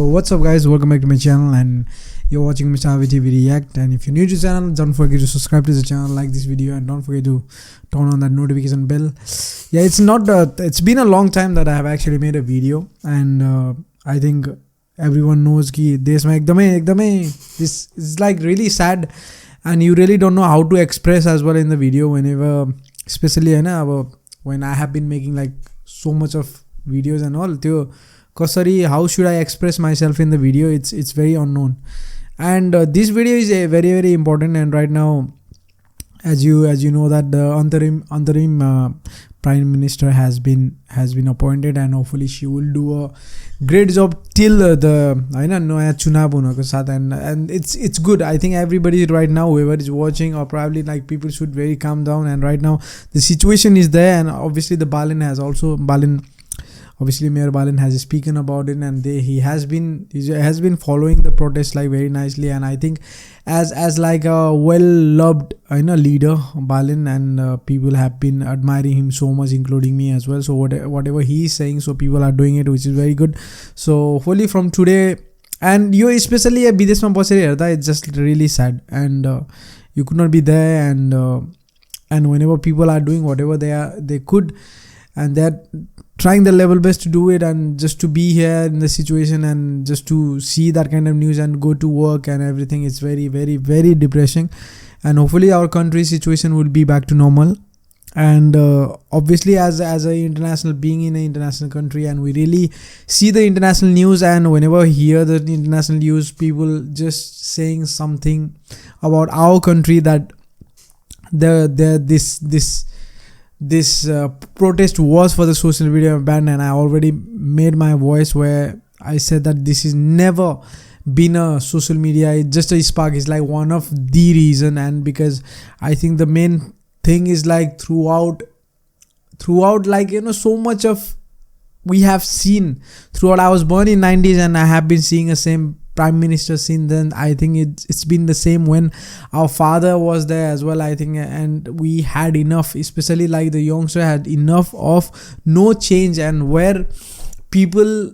What's up guys, welcome back to my channel and you're watching Mr. AviTV React. And if you're new to the channel, don't forget to subscribe to the channel, like this video, and don't forget to turn on that notification bell. Yeah, it's been a long time that I have actually made a video, and I think everyone knows कि देश में एकदमै this is like really sad and you really don't know how to express as well in the video whenever, especially when I have been making like so much of videos and all त्यो कसरी how should I express myself in the video, it's very unknown. And this video is a very important. And right now, as you know that the interim prime minister has been appointed, and hopefully she will do a great job till the नयाँ चुनाव हुनको साथ. And it's good. I think everybody right now, whoever is watching, or probably like people should very calm down. And right now the situation is there, and obviously Mayor Balin has spoken about it, and he has been following the protest like very nicely. And I think as like a well-loved leader, Balin, and people have been admiring him so much, including me as well. So whatever he is saying, so people are doing it, which is very good. So hopefully from today, and you especially a विदेशमा बसेर हेर्दा, it's just really sad, and you could not be there, and whenever people are doing whatever they could, and they're trying their level best to do it, and just to be here in the situation and just to see that kind of news and go to work and everything, it's very depressing. And hopefully our country's situation will be back to normal. And obviously as a international being in an international country, and we really see the international news, and whenever we hear the international news, people just saying something about our country, that this protest was for the social media ban. And I already made my voice where I said that this is never been a social media, it's just a spark. It's like one of the reason. And because I think the main thing is like throughout like so much of we have seen throughout. I was born in 90s, and I have been seeing the same prime minister since then. I think it's been the same when our father was there as well, I think. And we had enough, especially like the youngster had enough of no change. And where people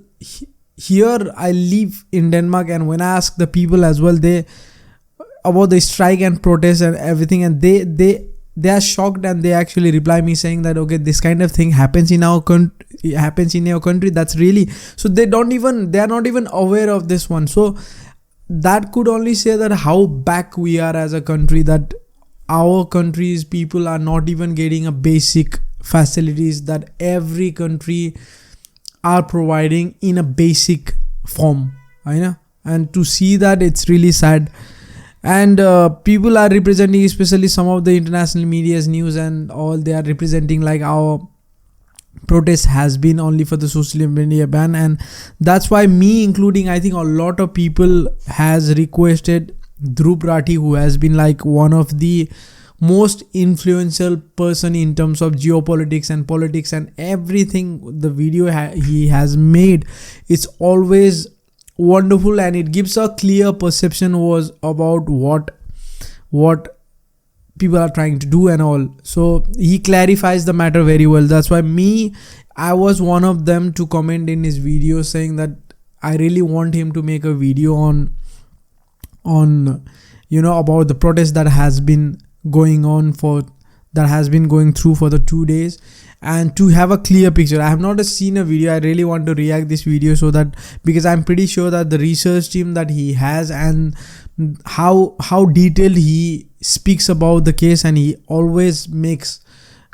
here, I live in Denmark, and when I ask the people as well, they about the strike and protest and everything, and they are shocked, and they actually reply me saying that okay, this kind of thing happens in our country, that's really, so they are not even aware of this one. So that could only say that how back we are as a country, that our country's people are not even getting a basic facilities that every country are providing in a basic form, and to see that, it's really sad. And people are representing, especially some of the international media's news and all, they are representing like our protest has been only for the social media ban. And that's why me including, I think a lot of people has requested Dhruv Rathi, who has been like one of the most influential person in terms of geopolitics and politics and everything. The video he has made, it's always wonderful, and it gives a clear perception was about what people are trying to do and all. So he clarifies the matter very well. That's why I was one of them to comment in his video saying that I really want him to make a video on about the protest that has been going through for the 2 days, and to have a clear picture. I have not seen a video. I really want to react this video, so that, because I'm pretty sure that the research team that he has, and how detailed he speaks about the case, and he always makes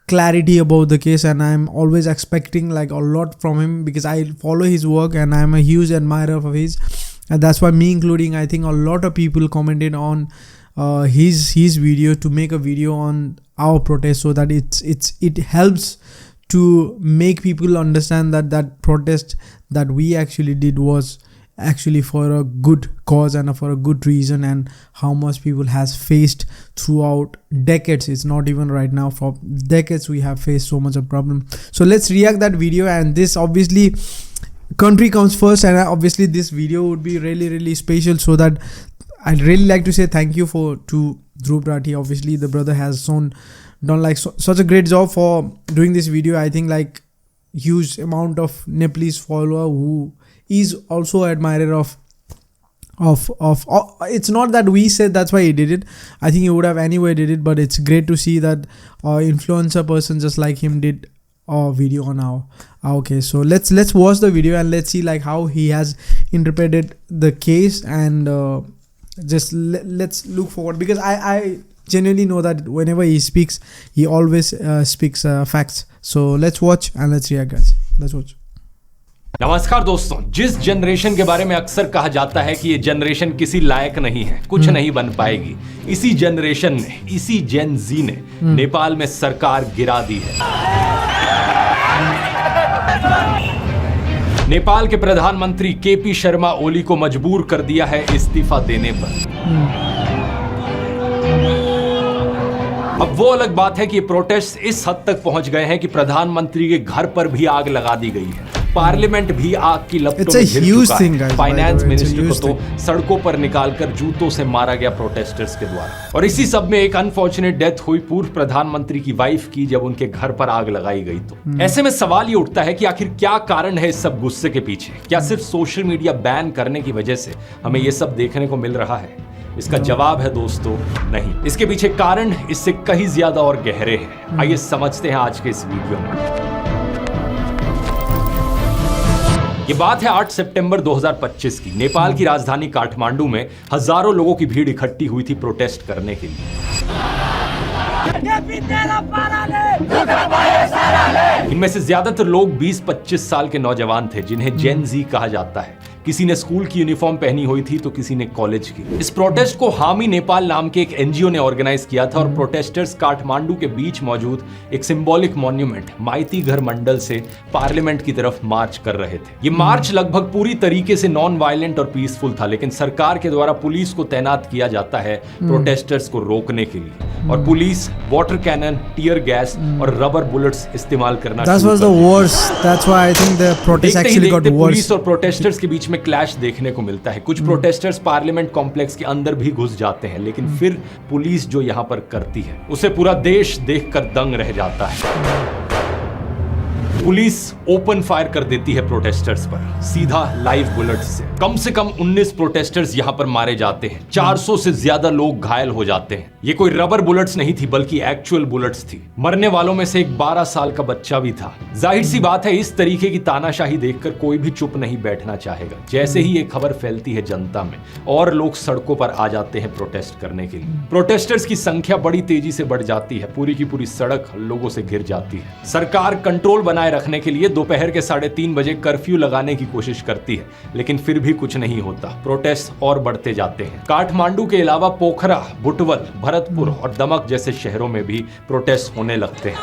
clarity about the case, and I'm always expecting like a lot from him, because I follow his work and I'm a huge admirer of his. And that's why me including, I think a lot of people commented on his video to make a video on our protest, so that it helps to make people understand that protest that we actually did was actually for a good cause and for a good reason, and how much people has faced throughout decades. It's not even right now, for decades we have faced so much of problem. So let's react that video. And this obviously country comes first, and obviously this video would be really special. So that I'd really like to say thank you to Dhruv Rathi. Obviously the brother has done like such a great job for doing this video. I think like huge amount of Nepalese follower who is also admirer of it's not that we said that's why he did it. I think he would have anyway did it, but it's great to see that influencer person just like him did a video now. Okay, so let's watch the video and let's see like how he has interpreted the case, and just let's look forward, because I genuinely know that whenever he speaks, he always speaks facts. So let's watch and let's react, guys. Let's watch. नमस्कार दोस्तों, जिस generation के बारे में अक्सर कहा जाता है कि ये जनरेशन किसी लायक नहीं है, कुछ नहीं बन पाएगी, इसी जनरेशन ने, इसी जेन जी ने नेपाल में सरकार गिरा दी है। नेपाल के प्रधानमंत्री केपी शर्मा ओली को मजबूर कर दिया है इस्तीफा देने पर। अब वो अलग बात है कि ये प्रोटेस्ट इस हद तक पहुंच गए हैं कि प्रधानमंत्री के घर पर भी आग लगा दी गई है। पार्लियामेंट भी आग की लपटों में घिर चुका है। फाइनेंस मिनिस्टर को तो सड़कों पर निकालकर जूतों से मारा गया प्रोटेस्टर्स के द्वारा। और इसी सब में एक अनफॉर्चुनेट डेथ हुई पूर्व प्रधानमंत्री की वाइफ की, जब उनके घर पर आग लगाई गई। तो ऐसे में सवाल ये उठता है कि आखिर क्या कारण है इस सब गुस्से के पीछे? क्या सिर्फ सोशल मीडिया बैन करने की वजह से हमें ये सब देखने को मिल रहा है? इसका जवाब है दोस्तों, नहीं। इसके पीछे कारण इससे कहीं ज्यादा और गहरे हैं। आइए समझते हैं आज के इस वीडियो में। ये बात है 8 सितंबर 2025 की। नेपाल की राजधानी काठमांडू में हजारों लोगों की भीड़ इकट्ठी हुई थी प्रोटेस्ट करने के लिए। इनमें से ज्यादातर लोग 20-25 साल के नौजवान थे, जिन्हें जेन जी कहा जाता है। किसी ने स्कूल की यूनिफॉर्म पहनी हुई थी तो किसी ने कॉलेज की। इस प्रोटेस्ट को हामी नेपाल नाम के एक एनजीओ ने ऑर्गेनाइज किया था, और प्रोटेस्टर्स काठमांडू के बीच मौजूद एक सिंबॉलिक मॉन्यूमेंट माइती घर मंडल से पार्लियामेंट की तरफ मार्च कर रहे थे। ये मार्च लगभग पूरी तरीके से नॉन वायलेंट और पीसफुल था, लेकिन सरकार के द्वारा पुलिस को तैनात किया जाता है प्रोटेस्टर्स को रोकने के लिए, और police water cannon, tear gas और रबर बुलेट्स इस्तेमाल करना शुरू कर दी। पुलिस और प्रोटेस्टर्स के बीच में क्लैश देखने को मिलता है। कुछ प्रोटेस्टर्स पार्लियामेंट कॉम्प्लेक्स के अंदर भी घुस जाते हैं, लेकिन फिर पुलिस जो यहां पर करती है उसे पूरा देश देखकर दंग रह जाता है। पुलिस ओपन फायर कर देती है प्रोटेस्टर्स पर, सीधा लाइव बुलेट से। कम 19 प्रोटेस्टर्स यहां पर मारे जाते हैं। 400 से ज्यादा लोग घायल हो जाते हैं। ये कोई रबर बुलेट्स नहीं थी, बल्कि एक्चुअल बुलेट्स थी। मरने वालों में से एक 12 साल का बच्चा भी था। जाहिर सी बात है, इस तरीके की तानाशाही देखकर कोई भी चुप नहीं बैठना चाहेगा। जैसे ही ये खबर फैलती है जनता में, और लोग सड़कों पर आ जाते हैं प्रोटेस्ट करने के लिए। प्रोटेस्टर्स की संख्या बड़ी तेजी से बढ़ जाती है। पूरी की पूरी सड़क लोगों से घिर जाती है। सरकार कंट्रोल बनाए रखने के लिए दोपहर के 3:30 बजे कर्फ्यू लगाने की कोशिश करती है, लेकिन फिर भी कुछ नहीं होता। प्रोटेस्ट और बढ़ते जाते हैं। काठमांडू के अलावा पोखरा, बुटवल, भरतपुर और दमक जैसे शहरों में भी प्रोटेस्ट होने लगते हैं।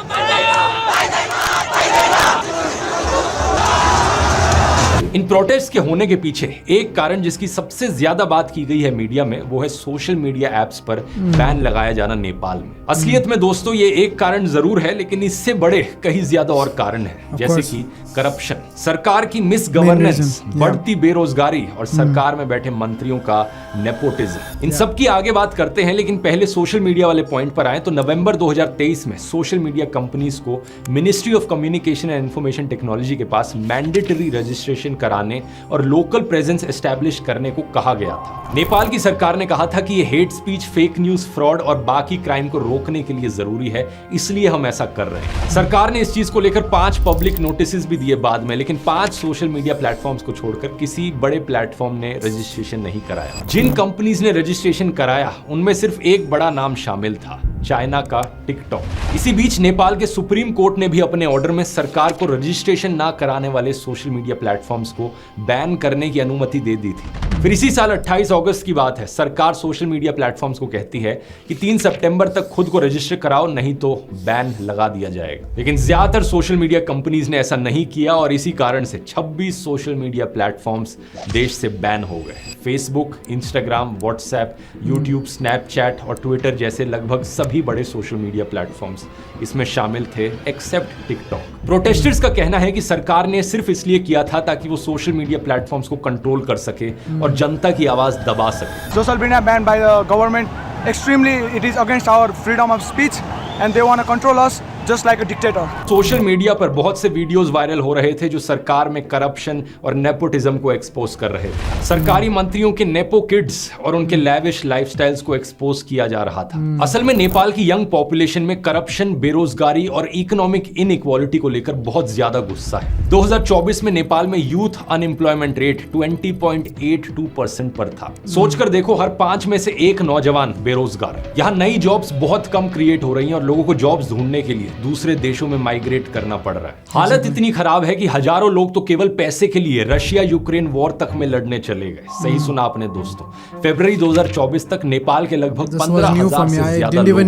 इन प्रोटेस्ट के होने के पीछे एक कारण जिसकी सबसे ज्यादा बात की गई है मीडिया में, वो है सोशल मीडिया एप्स पर बैन लगाया जाना नेपाल में। असलियत में दोस्तों ये एक कारण जरूर है, लेकिन इससे बड़े कहीं ज्यादा और कारण हैं, जैसे कि करप्शन, सरकार की मिस गवर्नेंस, बढ़ती बेरोजगारी और सरकार में बैठे मंत्रियों का नेपोटिज्म। इन सब की आगे बात करते हैं, लेकिन पहले सोशल मीडिया वाले पॉइंट पर आए तो नवंबर 2023 में सोशल मीडिया कंपनीज को ministry of communication and information technology के पास मैंडेटरी रजिस्ट्रेशन कराने और लोकल प्रेजेंस एस्टैब्लिश करने को कहा गया था। नेपाल की सरकार ने कहा था कि ये hate speech, fake news, fraud और बाकी क्राइम को रोकने के लिए जरूरी है, इसलिए हम ऐसा कर रहे हैं। सरकार ने इस चीज को लेकर 5 पब्लिक नोटिस भी दिए बाद में, लेकिन 5 सोशल मीडिया प्लेटफॉर्म्स को छोड़कर किसी बड़े प्लेटफॉर्म ने रजिस्ट्रेशन नहीं कराया। जिन कंपनीज ने रजिस्ट्रेशन कराया उनमें सिर्फ एक बड़ा नाम शामिल था, चाइना का टिकटॉक। इसी बीच नेपाल के सुप्रीम कोर्ट ने भी अपने ऑर्डर में सरकार को रजिस्ट्रेशन ना कराने वाले सोशल मीडिया प्लेटफॉर्म्स को बैन करने की अनुमति दे दी थी। फिर इसी साल 28 अगस्त की बात है, सरकार सोशल मीडिया प्लेटफॉर्म्स को कहती है कि 3 सितंबर तक खुद को रजिस्टर कराओ, नहीं तो बैन लगा दिया जाएगा। लेकिन ज्यादातर सोशल मीडिया कंपनीज ने ऐसा नहीं किया, और इसी कारण से 26 सोशल मीडिया प्लेटफॉर्म्स देश से बैन हो गए। Facebook, Instagram, WhatsApp, YouTube, Snapchat और ट्विटर जैसे लगभग सभी बड़े सोशल मीडिया प्लेटफॉर्म्स इसमें शामिल थे, एक्सेप्ट टिकटॉक। प्रोटेस्टर्स का कहना है कि सरकार ने सिर्फ इसलिए किया था ताकि वो सोशल मीडिया प्लेटफॉर्म्स को कंट्रोल कर सके और जनता की आवाज दबा सके। Social media ban by the government, extremely it is against our freedom of speech and they want to control us just like a dictator. Social media पर बहुत से वीडियोस वायरल हो रहे थे जो सरकार में करप्शन और नेपोटिज्म को एक्सपोज कर रहे थे। सरकारी मंत्रियों के नेपो किड्स और उनके लैविश लाइफस्टाइल्स को एक्सपोज किया जा रहा था। असल में नेपाल की यंग पॉपुलेशन में करप्शन, बेरोजगारी और इकोनॉमिक इनइक्वालिटी को लेकर बहुत ज्यादा गुस्सा है। 2024 में नेपाल में यूथ अनएम्प्लॉयमेंट रेट 20.82% पर था। सोचकर देखो, हर 5 में से 1 नौजवान बेरोजगार है। यहाँ नई जॉब्स बहुत कम क्रिएट हो रही हैं और लोगों को जॉब्स ढूंढने के लिए दूसरे देशों में माइग्रेट करना पड़ रहा है। हालत इतनी खराब है कि हजारों लोग तो केवल पैसे के लिए रशिया यूक्रेन वॉर तक में लड़ने चले गए। सही सुना आपने दोस्तों। फरवरी 2024 तक नेपाल के लगभग 15,000 से ज्यादा लोग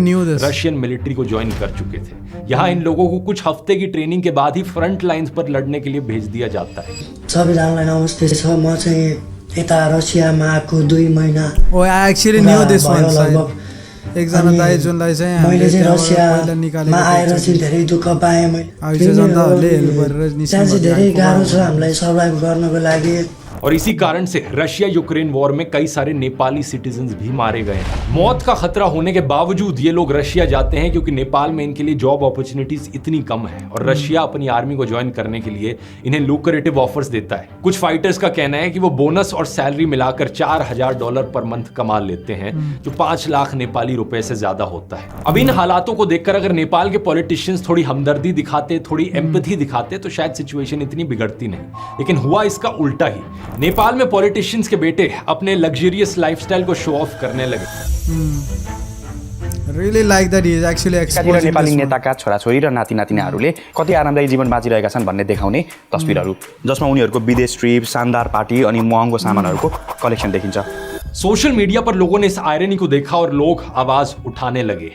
रशियन मिलिट्री को ज्वाइन कर चुके थे। यहाँ इन लोगों को कुछ हफ्ते की ट्रेनिंग के बाद ही फ्रंट लाइंस पर लड़ने के लिए भेज दिया जाता है। सबैजनालाई नमस्ते छ, म चाहिँ यता रसियामा आएको 2 महिना। Oh, I actually knew this one. एकजना दाइ जुनलाई चाहिँ मैले चाहिँ रसियामा आएर चाहिँ धेरै दुःख पाएँ। मैले जनताहरूले हेल्प गरेर त्यहाँ चाहिँ धेरै गाह्रो छ हामीलाई सर्भाइभ गर्नको लागि। और इसी कारण से रशिया यूक्रेन वॉर में कई सारे नेपाली सिटीजन्स भी मारे गए हैं। मौत का खतरा होने के बावजूद ये लोग रशिया जाते हैं क्योंकि नेपाल में इनके लिए जॉब अपॉर्चुनिटीज इतनी कम है और रशिया अपनी आर्मी को ज्वाइन करने के लिए इन्हें लुक्रेटिव ऑफर्स देता है। कुछ फाइटर्स का कहना है कि वो बोनस और सैलरी मिलाकर $4,000 पर मंथ कमा लेते हैं, जो 5 लाख नेपाली रुपए से ज्यादा होता है। अब इन हालातों को देखकर अगर नेपाल के पॉलिटिशियंस थोड़ी हमदर्दी दिखाते, थोड़ी एम्पैथी दिखाते तो शायद सिचुएशन इतनी बिगड़ती नहीं। लेकिन हुआ इसका उल्टा ही। नेपाल में पॉलिटिशियंस के बेटे अपने लग्जरियस लाइफस्टाइल को शो ऑफ करने लगे। Really like that he is actually exposing Nepali नेताका छोराछोरी र नातिनातिनाहरूले कति आरामदायी जीवन बाँचिरहेका छन् भन्ने देखाउने तस्बिरहरू, जसमा उनीहरूको विदेश ट्रिप, शानदार पार्टी अनि महँगो सामानहरूको कलेक्सन देखिन्छ। सोशल मीडिया पर लोगों ने इस आयरनी को देखा और लोग आवाज उठाने लगे।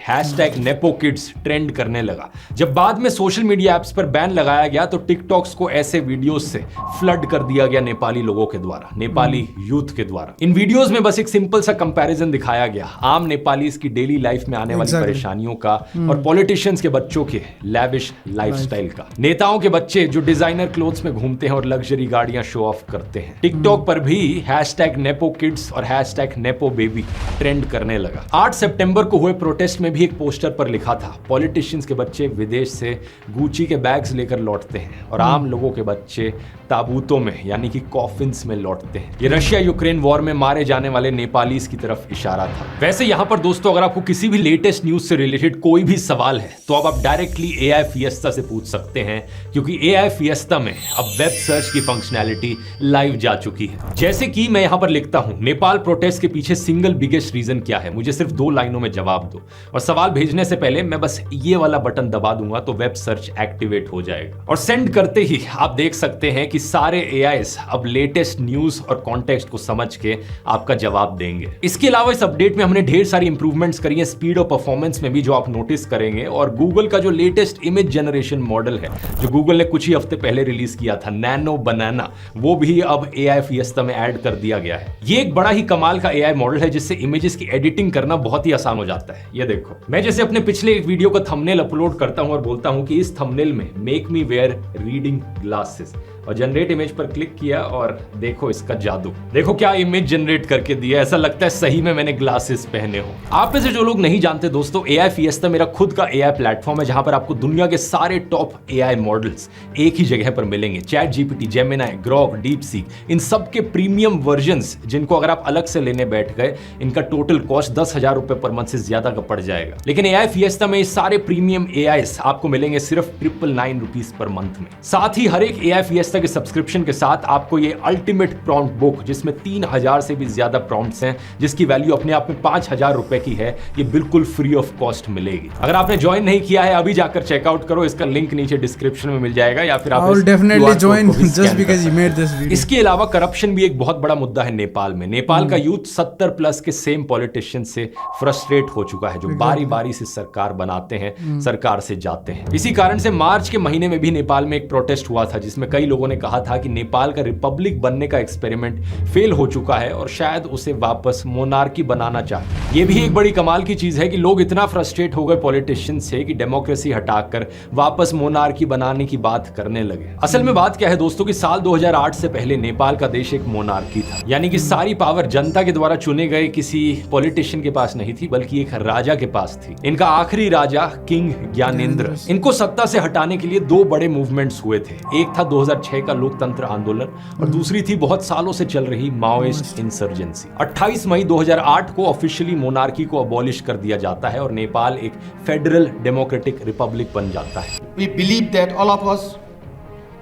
#NepoKids ट्रेंड करने लगा। जब बाद में सोशल मीडिया एप्स पर बैन लगाया गया तो टिकटॉक्स को ऐसे वीडियोस से फ्लड कर दिया गया नेपाली लोगों के द्वारा, नेपाली यूथ के द्वारा। इन वीडियोस में बस एक सिंपल सा कंपैरिजन दिखाया गया आम नेपाली की डेली लाइफ में आने वाली परेशानियों का और पॉलिटिशियंस के बच्चों के लैविश लाइफस्टाइल का। नेताओं के बच्चे जो डिजाइनर क्लोथ्स में घूमते हैं और लग्जरी गाड़ियां शो ऑफ करते हैं। टिकटॉक पर भी #NepoKids और #NepoBaby ट्रेंड करने लगा। 8 सितंबर को हुए प्रोटेस्ट में भी एक पोस्टर पर लिखा था, पॉलिटिशियंस के बच्चे विदेश से गुची के बैग्स लेकर लौटते हैं और आम लोगों के बच्चे ताबूतों में यानी कि कॉफिन्स में लौटते हैं। ये रशिया यूक्रेन वॉर में मारे जाने वाले नेपालीज की तरफ इशारा था। वैसे यहाँ पर दोस्तों अगर आपको किसी भी लेटेस्ट न्यूज से रिलेटेड कोई भी सवाल है तो अब आप डायरेक्टली AI फिएस्टा से पूछ सकते हैं, क्योंकि AI फिएस्टा में अब वेब सर्च की फंक्शनैलिटी लाइव जा चुकी है। जैसे कि मैं यहाँ पर लिखता हूँ, नेपाल प्रोटेस्ट के पीछे सिंगल बिगेस्ट रीजन क्या है, मुझे सिर्फ 2 लाइनों में जवाब दो। और सवाल भेजने से पहले मैं बस ये वाला बटन दबा दूंगा तो वेब सर्च एक्टिवेट हो जाएगा और सेंड करते ही आप देख सकते हैं कि सारे AIs अब लेटेस्ट न्यूज और कॉन्टेक्स्ट को समझ के आपका जवाब देंगे। इसके अलावा इस अपडेट में हमने ढेर सारी इंप्रूवमेंट्स करी हैं स्पीड और परफॉर्मेंस में भी, जो आप नोटिस करेंगे। और गूगल का जो लेटेस्ट इमेज जनरेशन मॉडल है जो गूगल ने कुछ ही हफ्ते पहले रिलीज किया था, नैनो बनाना, वो भी अब AI फिएस्टा में ऐड कर दिया गया है। ये एक बड़ा ही कमाल का AI मॉडल है जिससे इमेजेस की एडिटिंग करना बहुत ही आसान हो जाता है। ये देखो, मैं जैसे अपने पिछले एक वीडियो का थंबनेल अपलोड करता हूं और बोलता हूं कि इस थंबनेल में make me wear reading glasses और जनरेट इमेज पर क्लिक किया और देखो इसका जादू, देखो क्या इमेज जनरेट करके दिया। ऐसा लगता है सही में मैंने ग्लासेस पहने हो। आप में से जो लोग नहीं जानते दोस्तों, AI फिएस्टा मेरा खुद का AI प्लेटफॉर्म है जहां पर आपको दुनिया के सारे टॉप AI मॉडल्स एक ही जगह पर मिलेंगे। ChatGPT, Gemini, Grok, DeepSeek, इन सब के प्रीमियम वर्जन्स, जिनको अगर आप अलग से लेने बैठ गए इनका टोटल कॉस्ट 10,000 रुपए पर मंथ से ज्यादा का पड़ जाएगा। लेकिन AI फिएस्टा में सारे प्रीमियम AIs आपको मिलेंगे सिर्फ 999 रुपीज पर मंथ में। साथ ही हर एक AI फिएस्टा के सब्सक्रिप्शन के साथ आपको ये अल्टीमेट प्रॉम्प्ट बुक, जिसमें 3000 से भी ज्यादा प्रॉम्प्ट्स हैं, जिसकी वैल्यू अपने आप में 5000 रुपए की है, ये बिल्कुल फ्री ऑफ कॉस्ट मिलेगी। अगर आपने ज्वाइन नहीं किया है अभी जाकर चेकआउट करो, इसका लिंक नीचे डिस्क्रिप्शन में मिल जाएगा या फिर आप definitely join just because you made this video. इसके अलावा करप्शन भी एक बहुत बड़ा मुद्दा है नेपाल में। नेपाल का यूथ 70+ के सेम पॉलिटिशियन से फ्रस्ट्रेट हो चुका है, जो बारी बारी से सरकार बनाते हैं, सरकार से जाते हैं। इसी कारण से मार्च के महीने में भी नेपाल में एक प्रोटेस्ट हुआ था जिसमें कई लोगों लोगों ने कहा था कि नेपाल का रिपब्लिक बनने का एक्सपेरिमेंट फेल हो चुका है और शायद उसे वापस मोनार्की बनाना चाहते। ये भी एक बड़ी कमाल की चीज है कि लोग इतना फ्रस्ट्रेट हो गए पॉलिटिशियंस से कि डेमोक्रेसी हटाकर वापस मोनार्की बनाने की बात करने लगे। असल में बात क्या है दोस्तों कि साल 2008 से पहले नेपाल का देश एक मोनार्की था, यानी कि सारी पावर जनता के द्वारा चुने गए किसी पॉलिटिशियन के पास नहीं थी बल्कि एक राजा के पास थी। इनका आखिरी राजा किंग ज्ञानेंद्र। इनको सत्ता से हटाने के लिए दो बड़े मूवमेंट्स हुए थे। एक था 2006 का लोकतंत्र आंदोलन और दूसरी थी बहुत सालों से चल रही माओइस्ट इंसर्जेंसी। 28 मई 2008 को ऑफिशियली मोनार्की को अबॉलिश कर दिया जाता है और नेपाल एक फेडरल डेमोक्रेटिक रिपब्लिक बन जाता है। We believe that all of us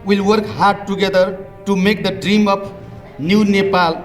will work hard together to make the dream of new Nepal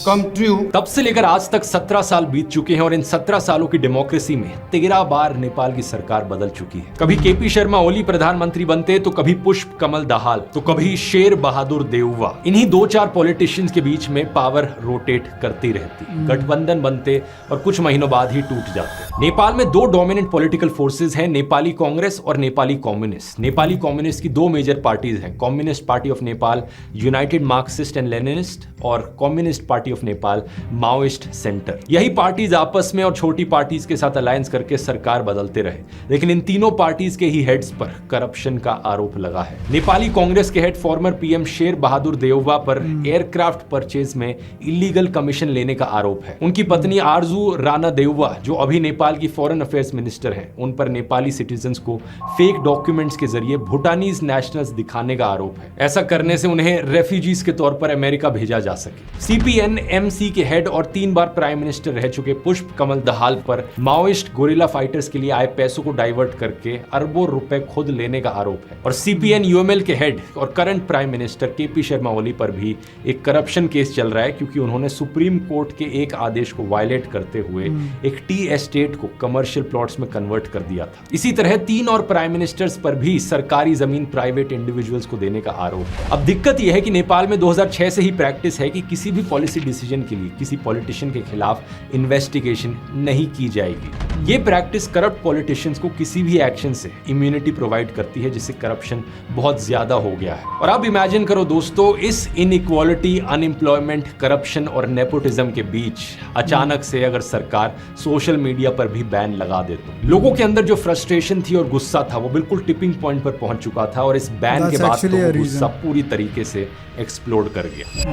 come true। तब से लेकर आज तक 17 साल बीत चुके हैं और इन 17 सालों की डेमोक्रेसी में 13 बार नेपाल की सरकार बदल चुकी है। कभी केपी शर्मा ओली प्रधानमंत्री बनते तो कभी पुष्प कमल दाहाल तो कभी शेर बहादुर देउवा। इन्हीं 2-4 पॉलिटिशियंस के बीच में पावर रोटेट करती रहती, गठबंधन बनते और कुछ महीनों बाद ही टूट जाते। नेपाल में दो डोमिनेंट पॉलिटिकल फोर्सेज हैं, नेपाली कांग्रेस और नेपाली कम्युनिस्ट। नेपाली कम्युनिस्ट की दो मेजर पार्टीज हैं, communist party of Nepal united Marxist and Leninist और communist party of Nepal Maoist centre. यही पार्टीज आपस में और छोटी पार्टीज के साथ अलायंस करके सरकार बदलते रहे, लेकिन इन तीनों पार्टीज के ही हेड्स पर करप्शन का आरोप लगा है। नेपाली कांग्रेस के head former PM Sher Bahadur Deuba पर एयरक्राफ्ट परचेज में इलीगल कमीशन लेने का आरोप है। उनकी पत्नी आरजू राणा देउवा जो अभी नेपाल की फॉरेन अफेयर्स मिनिस्टर हैं, उन पर नेपाली सिटीजन्स को फेक डॉक्यूमेंट्स के जरिए भूटानीज नेशनल्स दिखाने का आरोप है। ऐसा करने से उन्हें रेफ्यूजीज के तौर पर अमेरिका भेजा जा सके। सीपीएन-एमसी के हेड और 3 बार प्राइम मिनिस्टर रह चुके पुष्प कमल दाहाल पर माओइस्ट गोरिल्ला फाइटर्स के लिए आए पैसों को डाइवर्ट करके अरबों रुपए खुद लेने का आरोप है। और सीपीएन-यूएमएल के हेड और current prime minister KP Sharma Oli पर भी एक करप्शन केस चल रहा है क्योंकि उन्होंने सुप्रीम कोर्ट के एक आदेश को वायलेट करते हुए एक टी एस्टेट को कमर्शियल प्लॉट्स में कन्वर्ट कर दिया था। इसी तरह 3 और प्राइम मिनिस्टर्स पर भी सरकारी जमीन प्राइवेट इंडिविजुअल्स को देने का आरोप है। अब दिक्कत यह है कि नेपाल में 2006 से ही प्रैक्टिस है कि किसी भी पॉलिसी डिसीजन के लिए किसी पॉलिटिशियन के खिलाफ इन्वेस्टिगेशन नहीं की जाएगी। ये प्रैक्टिस करप्ट पॉलिटिशियंस को किसी भी एक्शन से इम्यूनिटी प्रोवाइड करती है, जिससे करप्शन बहुत ज्यादा हो गया है। और अब इमेजिन करो दोस्तों, इस इनइक्वालिटी, अनएम्प्लॉयमेंट, करप्शन और नेपोटिज्म के बीच अचानक से अगर सरकार सोशल मीडिया पर भी बैन लगा दे तो लोगों के अंदर जो फ्रस्ट्रेशन थी और गुस्सा था वो बिल्कुल टिपिंग पॉइंट पर पहुंच चुका था और इस बैन के बाद तो वो गुस्सा पूरी तरीके से एक्सप्लोड कर गया।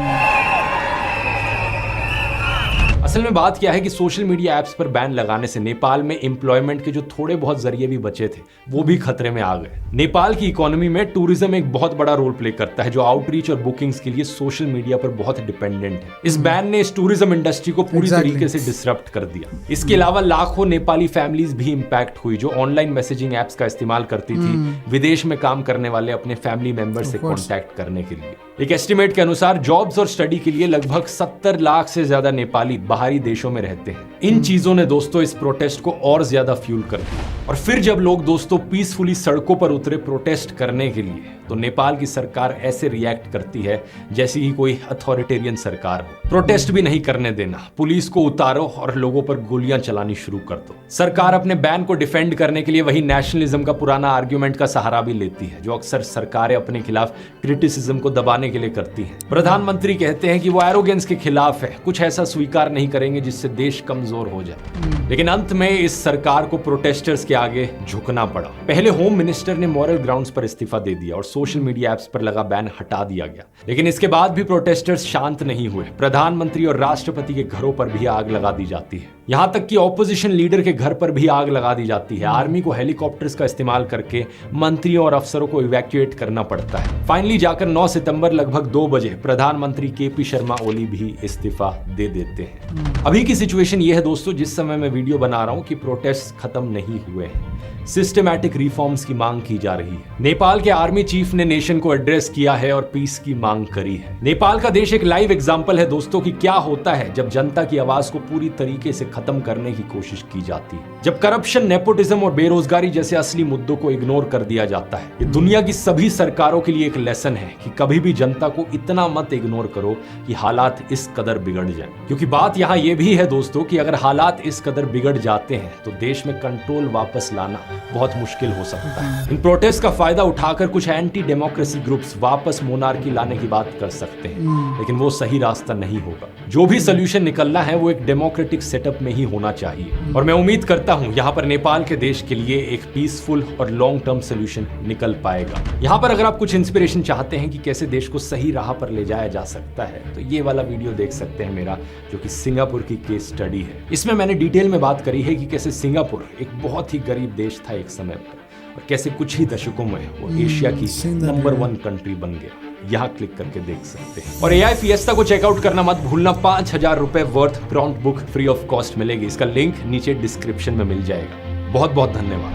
असल में बात क्या है कि सोशल मीडिया ऐप्स पर बैन लगाने से नेपाल में एम्प्लॉयमेंट के जो थोड़े बहुत जरिए भी बचे थे वो भी खतरे में आ गए। नेपाल की इकोनॉमी में टूरिज्म एक बहुत बड़ा रोल प्ले करता है जो आउटरीच और बुकिंग्स के लिए सोशल मीडिया पर बहुत डिपेंडेंट है। इस बैन ने इस टूरिज्म इंडस्ट्री को पूरी तरीके से डिसरप्ट कर दिया। इसके अलावा लाखों नेपाली फैमिलीज भी इंपैक्ट हुई जो ऑनलाइन मैसेजिंग ऐप्स का इस्तेमाल करती थी विदेश में काम करने वाले अपने फैमिली मेंबर से कॉन्टैक्ट करने के लिए। एक एस्टिमेट के अनुसार जॉब्स और स्टडी के लिए लगभग 70 लाख से ज्यादा नेपाली बाहरी देशों में रहते हैं। इन चीजों ने दोस्तों इस प्रोटेस्ट को और ज्यादा फ्यूल कर दिया। और फिर जब लोग दोस्तों पीसफुली सड़कों पर उतरे प्रोटेस्ट करने के लिए तो नेपाल की सरकार ऐसे रिएक्ट करती है जैसी ही कोई अथॉरिटेरियन सरकार हो। प्रोटेस्ट भी नहीं करने देना, पुलिस को उतारो और लोगों पर गोलियां चलानी शुरू कर दो। सरकार अपने बैन को डिफेंड करने के लिए वही नेशनलिज्म का पुराना आर्ग्यूमेंट का सहारा भी लेती है जो अक्सर सरकारें अपने खिलाफ क्रिटिसिज्म को दबाने के लिए करती हैं। प्रधानमंत्री कहते हैं कि वो एरोगेंस के खिलाफ है, कुछ ऐसा स्वीकार नहीं करेंगे जिससे देश कमजोर हो जाए। लेकिन अंत में इस सरकार को प्रोटेस्टर्स के आगे झुकना पड़ा। पहले होम मिनिस्टर ने मॉरल ग्राउंड्स पर इस्तीफा दे दिया और सोशल मीडिया ऐप्स पर लगा बैन हटा दिया गया। लेकिन इसके बाद भी प्रोटेस्टर्स शांत नहीं हुए। प्रधानमंत्री और राष्ट्रपति के घरों पर भी आग लगा दी जाती है, यहां तक कि ऑपोजिशन लीडर के घर पर भी आग लगा दी जाती है। आर्मी को हेलीकॉप्टर्स का इस्तेमाल करके मंत्रियों और अफसरों को इवैक्यूएट करना पड़ता है। फाइनली जाकर 9 सितंबर लगभग 2 बजे प्रधानमंत्री केपी शर्मा ओली भी इस्तीफा दे देते हैं। अभी की सिचुएशन ये है दोस्तों, जिस समय मैं वीडियो बना रहा हूं, कि प्रोटेस्ट खत्म नहीं हुए हैं, सिस्टमैटिक रिफॉर्म्स की मांग की जा रही है। नेपाल के आर्मी चीफ ने नेशन को एड्रेस किया है और पीस की मांग करी है। नेपाल का देश एक लाइव एग्जांपल है दोस्तों कि क्या होता है जब जनता की आवाज को पूरी तरीके से खत्म करने की कोशिश की जाती है। जब करप्शन, नेपोटिज्म और बेरोजगारी जैसे असली मुद्दों को इग्नोर कर दिया जाता है, ये दुनिया की सभी सरकारों के लिए एक लेसन है कि कभी भी जनता को इतना मत इग्नोर करो कि हालात इस कदर बिगड़ जाएं। क्योंकि बात यहाँ ये भी है दोस्तों कि अगर हालात इस कदर बिगड़ जाते हैं तो देश में कंट्रोल वापस लाना बहुत मुश्किल हो सकता है। इन प्रोटेस्ट का फायदा उठाकर कुछ एंटी डेमोक्रेसी ग्रुप्स वापस मोनार्की लाने की बात कर सकते हैं, लेकिन वो सही रास्ता नहीं होगा। जो भी सोल्यूशन निकलना है वो एक डेमोक्रेटिक सेटअप में ही होना चाहिए, और मैं उम्मीद करता हूं यहाँ पर नेपाल के देश के लिए एक पीसफुल और लॉन्ग टर्म सोल्यूशन निकल पाएगा। यहाँ पर अगर आप कुछ इंस्पिरेशन चाहते हैं कि कैसे देश को सही राह पर ले जाया जा सकता है तो ये वाला वीडियो देख सकते हैं मेरा, जो कि सिंगापुर की केस स्टडी है। इसमें मैंने डिटेल में बात करी है कि कैसे सिंगापुर एक बहुत ही गरीब देश था एक समय पर, और कैसे कुछ ही दशकों में वो एशिया की नंबर 1 कंट्री बन गया। यहाँ क्लिक करके देख सकते हैं। और AI फिएस्टा को चेकआउट करना मत भूलना। 5,000 रुपए worth prompt book free of cost मिलेगी। इसका लिंक नीचे डिस्क्रिप्शन में मिल जाएगा। बहुत बहुत धन्यवाद।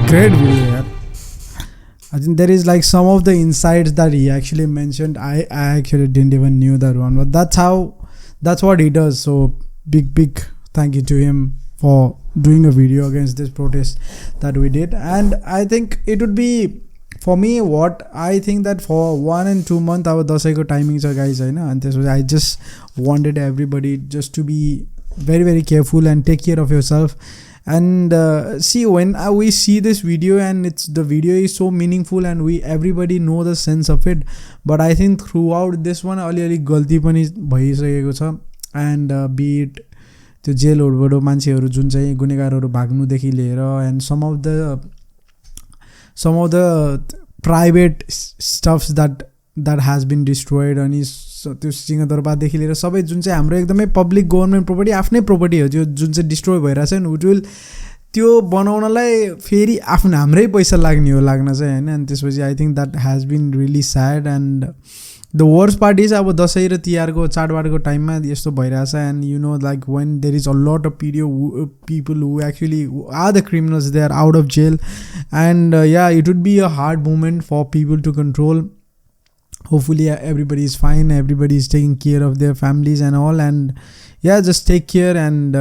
Great video, yaar. I think there is like some of the insights that he actually mentioned. I actually didn't even knew that one, but that's what he does. So big thank you to him for doing a video against this protest that we did. And I think it would be, for me, what I think that for 1 and 2 months our dasaiko timings are guys, I know, and this was, I just wanted everybody just to be very careful and take care of yourself. And see, when we see this video and the video is so meaningful and everybody know the sense of it, but I think throughout this one अलिअलि गल्ती पनि भइसकेको छ। and be it त्यो जेलहरुबाट मान्छेहरु जुन चाहिँ गुनेगारहरु भाग्नुदेखि लिएर and some of the private stuffs that has been destroyed, अनि त्यो सिंहदरबारदेखि लिएर सबै जुन चाहिँ हाम्रो एकदमै पब्लिक गभर्नमेन्ट प्रोपर्टी, आफ्नै प्रोपर्टी हो, त्यो जुन चाहिँ डिस्ट्रोय भइरहेछ नि, इट विल त्यो बनाउनलाई फेरि हाम्रै पैसा लाग्ने हो लाग्न चाहिँ, हैन। अनि त्यसपछि I think that has been really sad. And the worst part is अब दसैँ र तिहारको चाडबाडको टाइममा यस्तो भइरहेछ। And you know like when there is a lot of people who actually are the criminals, they are out of jail. And yeah it would be a hard moment for people to control. Hopefully everybody is fine, everybody is taking care of their families and all, and yeah, just take care, and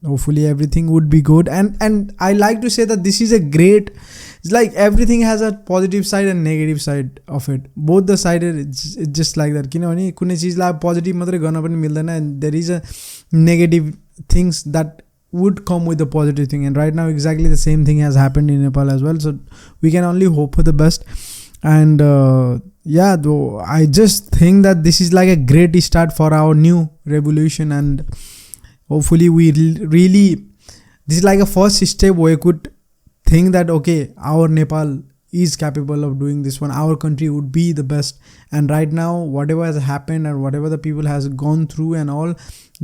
hopefully everything would be good. And I like to say that this is a great, it's like everything has a positive side and negative side of it. Both the side, it's just like that, किनभने कुनै चीजलाई positive मात्रै गर्न पनि मिल्दैन, and there is a negative things that would come with the positive thing, and right now exactly the same thing has happened in Nepal as well. So we can only hope for the best. And yeah, though I just think that this is like a great start for our new revolution, and hopefully we really, this is like a first step where we could think that okay, our Nepal is capable of doing this one, our country would be the best. And right now whatever has happened and whatever the people has gone through and all,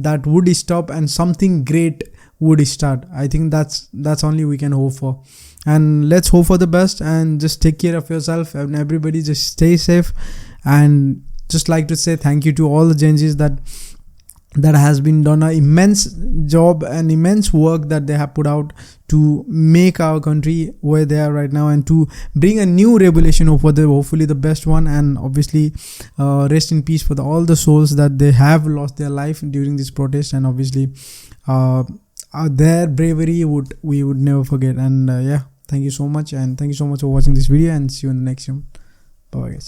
that would stop and something great would start. I think that's only we can hope for. And let's hope for the best, and just take care of yourself, and everybody just stay safe. And just like to say thank you to all the Gen Zs that has been done an immense job and immense work that they have put out to make our country where they are right now, and to bring a new revolution over there, hopefully the best one. And obviously rest in peace for all the souls that they have lost their life during this protest, and obviously their bravery we would never forget. And yeah, thank you so much, and thank you so much for watching this video, and see you in the next one. Bye guys.